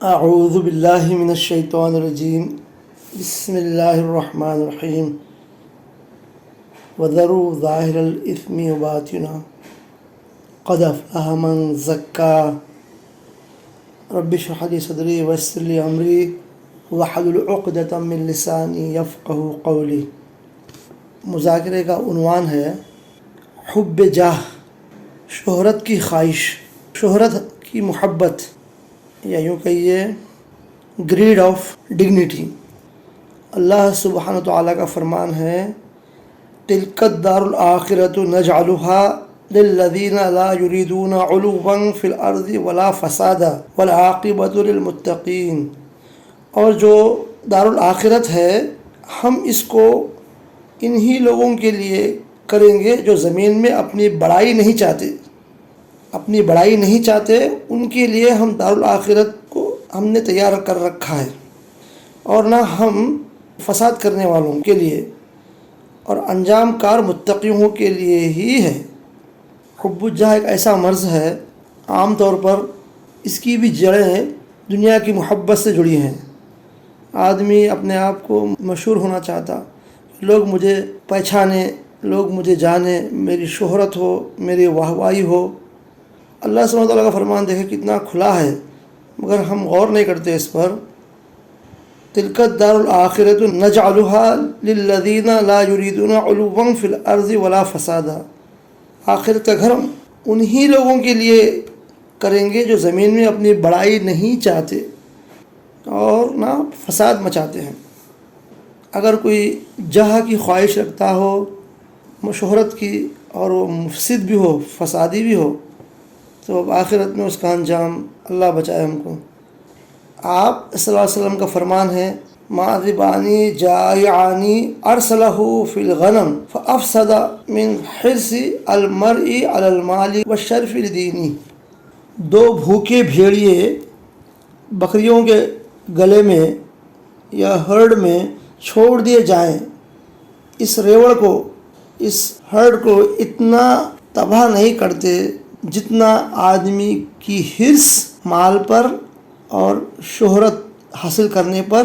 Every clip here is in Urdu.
اعوذ باللہ من الشیطان الرجیم بسم اللہ الرحمن الرحیم وذروا ظاہر الاثم وباطنہ قد افلح من زکاہ رب اشرح لی صدری ویسر لی امری واحلل عقدۃ من لسانی یفقہوا قولی۔ مذاکرے کا عنوان ہے حب جاہ، شہرت کی خواہش، شہرت کی محبت، یا یوں کہیے گریڈ آف ڈگنیٹی۔ اللہ سبحانہ تعالیٰ کا فرمان ہے تلک الدار الآخرۃ نجعلها للذین لا یریدون علوا فی الارض ولا فسادا والعاقبۃ للمتقین۔ اور جو دار الآخرت ہے ہم اس کو انہی لوگوں کے لیے کریں گے جو زمین میں اپنی بڑائی نہیں چاہتے، اپنی بڑائی نہیں چاہتے، ان کے لیے ہم دار الآخرت کو ہم نے تیار کر رکھا ہے، اور نہ ہم فساد کرنے والوں کے لیے، اور انجام کار متقیوں کے لیے ہی ہے۔ حب الجاہ ایک ایسا مرض ہے، عام طور پر اس کی بھی جڑیں دنیا کی محبت سے جڑی ہیں۔ آدمی اپنے آپ کو مشہور ہونا چاہتا، لوگ مجھے پہچانیں، لوگ مجھے جانیں، میری شہرت ہو، میری واہوائی ہو۔ اللہ سبحانہ وتعالیٰ کا فرمان دیکھیں کتنا کھلا ہے، مگر ہم غور نہیں کرتے اس پر۔ تلک الدار الآخرۃ نجعلها للذین لا یریدون علوا فی الارض ولا فسادا۔ آخرت کا گھر ہم انہی لوگوں کے لیے کریں گے جو زمین میں اپنی بڑائی نہیں چاہتے اور نہ فساد مچاتے ہیں۔ اگر کوئی جاہ کی خواہش رکھتا ہو، شہرت کی، اور وہ مفسد بھی ہو، فسادی بھی ہو، تو اب آخرت میں اس کا انجام اللہ بچائے ہم کو۔ آپ صلی اللہ علیہ وسلم کا فرمان ہے ماذبانی جائعانی ارسلہ فی الغنم فافسد من حرص المرء علی المال والشرف لدینہ۔ دو بھوکے بھیڑیے بکریوں کے گلے میں یا ہرڈ میں چھوڑ دیے جائیں، اس ریوڑ کو، اس ہرڈ کو اتنا تباہ نہیں کرتے جتنا آدمی کی حرص مال پر اور شہرت حاصل کرنے پر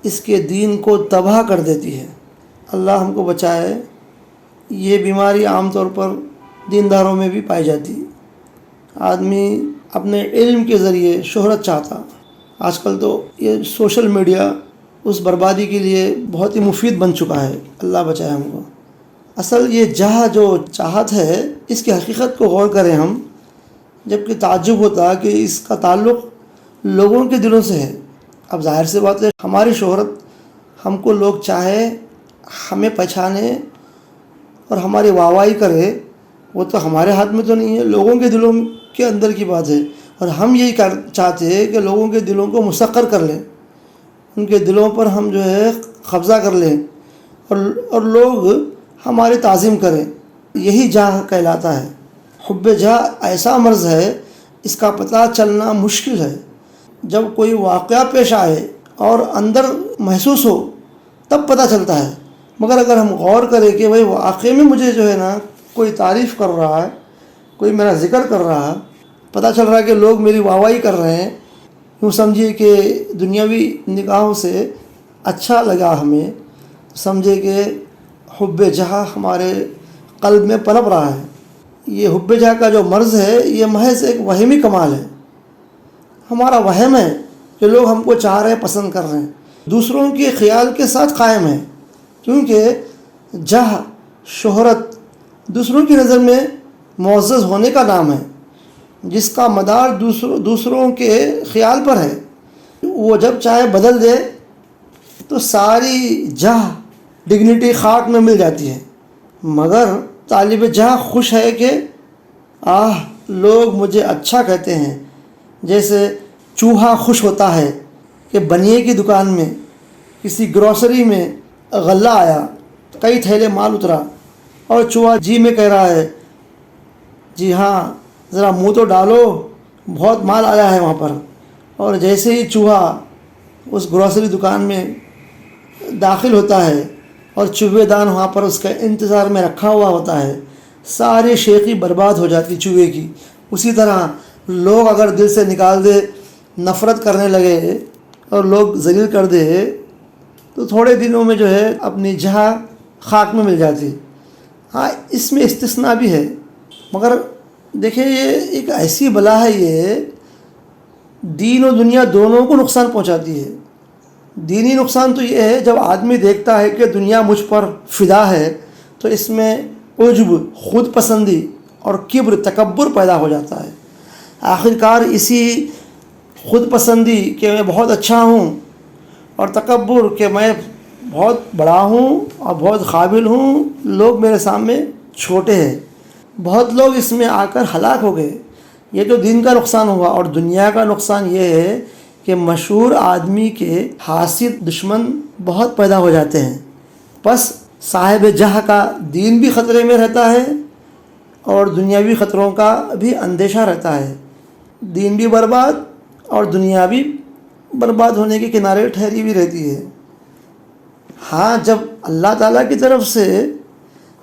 اس کے دین کو تباہ کر دیتی ہے۔ اللہ ہم کو بچائے۔ یہ بیماری عام طور پر دینداروں میں بھی پائی جاتی۔ آدمی اپنے علم کے ذریعے شہرت چاہتا۔ آج کل تو یہ سوشل میڈیا اس بربادی کے لیے بہت ہی مفید بن چکا ہے، اللہ بچائے ہم کو۔ اصل یہ جاہ جو چاہت ہے، اس کی حقیقت کو غور کریں ہم، جبکہ تعجب ہوتا کہ اس کا تعلق لوگوں کے دلوں سے ہے۔ اب ظاہر سی بات ہے، ہماری شہرت، ہم کو لوگ چاہے، ہمیں پہچانے اور ہماری واہوائی کرے، وہ تو ہمارے ہاتھ میں تو نہیں ہے، لوگوں کے دلوں کے اندر کی بات ہے۔ اور ہم یہی چاہتے ہیں کہ لوگوں کے دلوں کو مسخر کر لیں، ان کے دلوں پر ہم جو ہے قبضہ کر لیں، اور لوگ ہماری تعظیم کریں۔ یہی جاہ کہلاتا ہے۔ حب جاہ ایسا مرض ہے، اس کا پتہ چلنا مشکل ہے۔ جب کوئی واقعہ پیش آئے اور اندر محسوس ہو تب پتہ چلتا ہے، مگر اگر ہم غور کریں کہ بھئی واقعے میں مجھے جو ہے نا کوئی تعریف کر رہا ہے، کوئی میرا ذکر کر رہا ہے، پتہ چل رہا ہے کہ لوگ میری واہوائی کر رہے ہیں، یوں سمجھیے کہ دنیاوی نگاہوں سے اچھا لگا ہمیں، سمجھے کہ حب جاہ ہمارے قلب میں پنپ رہا ہے۔ یہ حب جاہ کا جو مرض ہے، یہ محض ایک وہمی کمال ہے۔ ہمارا وہم ہے کہ لوگ ہم کو چاہ رہے ہیں، پسند کر رہے ہیں، دوسروں کے خیال کے ساتھ قائم ہے، کیونکہ جاہ، شہرت دوسروں کی نظر میں معزز ہونے کا نام ہے، جس کا مدار دوسروں کے خیال پر ہے۔ وہ جب چاہے بدل دے تو ساری جاہ، ڈگنیٹی خاک میں مل جاتی ہے۔ مگر طالب جاہ خوش ہے کہ لوگ مجھے اچھا کہتے ہیں، جیسے چوہا خوش ہوتا ہے کہ بنیے کی دکان میں، کسی گروسری میں غلہ آیا، کئی تھیلے مال اترا، اور چوہا جی میں کہہ رہا ہے جی ہاں ذرا منہ تو ڈالو، بہت مال آیا ہے وہاں پر۔ اور جیسے ہی چوہا اس گروسری دکان میں داخل ہوتا ہے اور چوہے دان وہاں پر اس کا انتظار میں رکھا ہوا ہوتا ہے، ساری شیخی برباد ہو جاتی چوہے کی۔ اسی طرح لوگ اگر دل سے نکال دے نفرت کرنے لگے اور لوگ ذلیل کر دے تو تھوڑے دنوں میں جو ہے اپنی جہاں خاک میں مل جاتی. ہاں اس میں استثناء بھی ہے، مگر دیکھیں یہ ایک ایسی بلا ہے، یہ دین و دنیا دونوں کو نقصان پہنچاتی ہے. دینی نقصان تو یہ ہے جب آدمی دیکھتا ہے کہ دنیا مجھ پر فدا ہے تو اس میں عجب، خود پسندی اور کبر، تکبر پیدا ہو جاتا ہے. آخرکار اسی خود پسندی کہ میں بہت اچھا ہوں اور تکبر کہ میں بہت بڑا ہوں اور بہت قابل ہوں، لوگ میرے سامنے چھوٹے ہیں، بہت لوگ اس میں آ کر ہلاک ہو گئے. یہ تو دین کا نقصان ہوا. اور دنیا کا نقصان یہ ہے کہ مشہور آدمی کے حاسد دشمن بہت پیدا ہو جاتے ہیں. بس صاحب جہ کا دین بھی خطرے میں رہتا ہے اور دنیاوی خطروں کا بھی اندیشہ رہتا ہے. دین بھی برباد اور دنیا بھی برباد ہونے کے کنارے ٹھہری بھی رہتی ہے. ہاں جب اللہ تعالیٰ کی طرف سے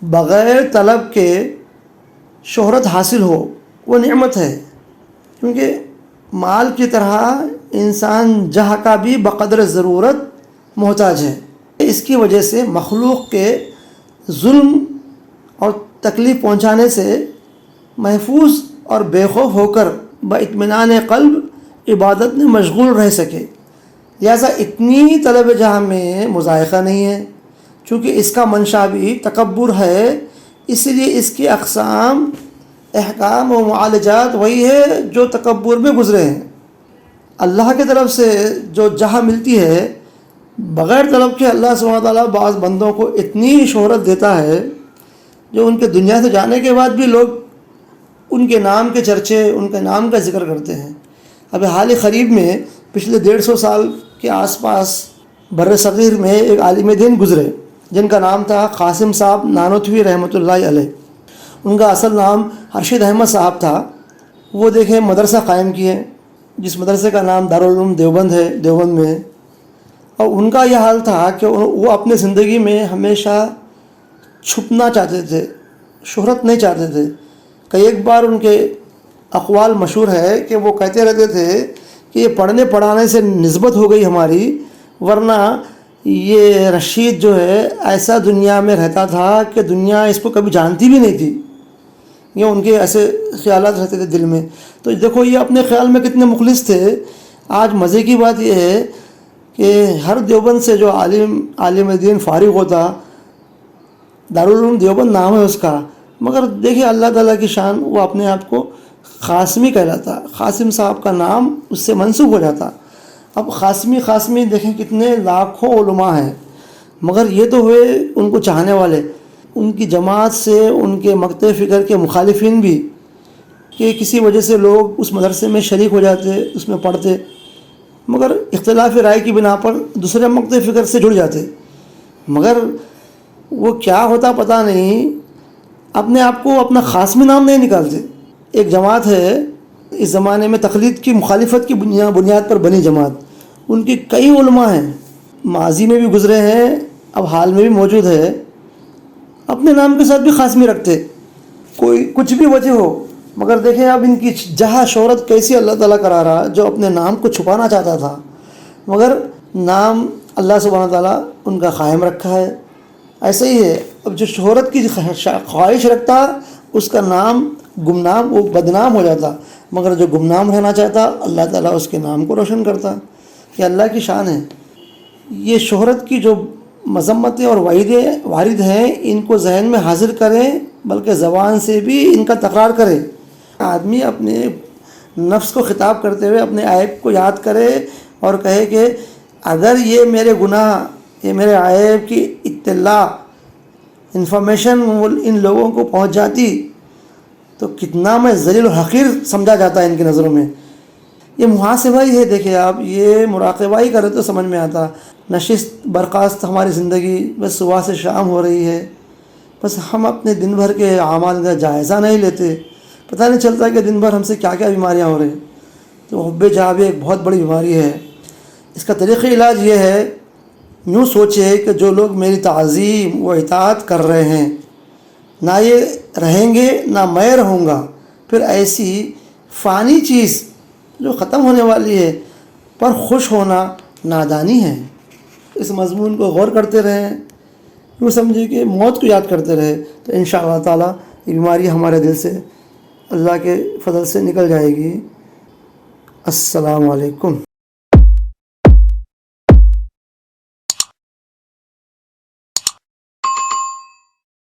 بغیر طلب کے شہرت حاصل ہو وہ نعمت ہے، کیونکہ مال کی طرح انسان جہاں کا بھی بقدر ضرورت محتاج ہے. اس کی وجہ سے مخلوق کے ظلم اور تکلیف پہنچانے سے محفوظ اور بے خوف ہو کر باطمینان قلب عبادت میں مشغول رہ سکے. لہٰذا اتنی طلب جہاں میں مذائقہ نہیں ہے، چونکہ اس کا منشا بھی تکبر ہے، اس لیے اس کی اقسام، احکام و معالجات وہی ہے جو تکبر میں گزرے ہیں. اللہ کی طرف سے جو جہاں ملتی ہے بغیر طلب کے، اللہ سبحانہ وتعالیٰ بعض بندوں کو اتنی شہرت دیتا ہے جو ان کے دنیا سے جانے کے بعد بھی لوگ ان کے نام کے چرچے، ان کے نام کا ذکر کرتے ہیں. ابھی حال قریب میں پچھلے 150 سال کے آس پاس بر صغیر میں ایک عالم دین گزرے جن کا نام تھا قاسم صاحب نانوتوی رحمۃ اللہ علیہ. ان کا اصل نام ارشد احمد صاحب تھا. وہ دیکھیں مدرسہ قائم کیے جس مدرسے کا نام دارالعلوم دیوبند ہے، دیوبند میں. اور ان کا یہ حال تھا کہ وہ اپنے زندگی میں ہمیشہ چھپنا چاہتے تھے، شہرت نہیں چاہتے تھے. کئی ایک بار ان کے اقوال مشہور ہے کہ وہ کہتے رہتے تھے کہ یہ پڑھنے پڑھانے سے نسبت ہو گئی ہماری، ورنہ یہ رشید جو ہے ایسا دنیا میں رہتا تھا کہ دنیا اس کو کبھی جانتی بھی نہیں تھی. یہ ان کے ایسے خیالات رہتے تھے دل میں. تو دیکھو یہ اپنے خیال میں کتنے مخلص تھے. آج مزے کی بات یہ ہے کہ ہر دیوبند سے جو عالم دین فارغ ہوتا، دارالعلوم دیوبند نام ہے اس کا، مگر دیکھیں اللہ تعالیٰ کی شان، وہ اپنے آپ کو قاسمی کہلاتا. قاسم صاحب کا نام اس سے منسوب ہو جاتا. اب قاسمی دیکھیں کتنے لاکھوں علماء ہیں، مگر یہ تو ہوئے ان کو چاہنے والے. ان کی جماعت سے ان کے مقطع فکر کے مخالفین بھی، کہ کسی وجہ سے لوگ اس مدرسے میں شریک ہو جاتے، اس میں پڑھتے، مگر اختلاف رائے کی بنا پر دوسرے مقطع فکر سے جڑ جاتے. مگر وہ کیا ہوتا پتہ نہیں، اپنے آپ کو اپنا قاسمی نام نہیں نکالتے. ایک جماعت ہے اس زمانے میں تقلید کی مخالفت کی بنیاد پر بنی جماعت، ان کی کئی علماء ہیں، ماضی میں بھی گزرے ہیں، اب حال میں بھی موجود ہے، اپنے نام کے ساتھ بھی قاسمی رکھتے، کوئی کچھ بھی وجہ ہو. مگر دیکھیں اب ان کی جہاں شہرت کیسی اللہ تعالیٰ کرا رہا، جو اپنے نام کو چھپانا چاہتا تھا مگر نام اللہ سبحانہ تعالیٰ ان کا قائم رکھا ہے. ایسا ہی ہے، اب جو شہرت کی خواہش رکھتا اس کا نام گمنام، وہ بدنام ہو جاتا، مگر جو گمنام رہنا چاہتا اللہ تعالیٰ اس کے نام کو روشن کرتا. یہ اللہ کی شان ہے. یہ شہرت کی جو مذمتیں اور وارد ہیں ان کو ذہن میں حاضر کریں، بلکہ زبان سے بھی ان کا تکرار کرے. آدمی اپنے نفس کو خطاب کرتے ہوئے اپنے عیب کو یاد کرے اور کہے کہ اگر یہ میرے گناہ، یہ میرے عیب کی اطلاع، انفارمیشن ان لوگوں کو پہنچ جاتی تو کتنا میں ذلیل و حقیر سمجھا جاتا ہے ان کی نظروں میں. یہ محاسبہ ہی ہے. دیکھیں آپ، یہ مراقبہ ہی کرے تو سمجھ میں آتا. نشست برخاست ہماری زندگی بس صبح سے شام ہو رہی ہے، بس ہم اپنے دن بھر کے اعمال کا جائزہ نہیں لیتے. پتہ نہیں چلتا کہ دن بھر ہم سے کیا کیا بیماریاں ہو رہی ہیں. تو حب جاہ بھی ایک بہت بڑی بیماری ہے. اس کا طریقہ علاج یہ ہے، یوں سوچے کہ جو لوگ میری تعظیم و اطاعت کر رہے ہیں، نہ یہ رہیں گے نہ میں رہوں گا، پھر ایسی فانی چیز جو ختم ہونے والی ہے، پر خوش ہونا نادانی ہے۔ اس مضمون کو غور کرتے رہیں، یوں سمجھے کہ موت کو یاد کرتے رہے، تو انشاءاللہ تعالیٰ یہ بیماری ہمارے دل سے اللہ کے فضل سے نکل جائے گی۔ السلام علیکم۔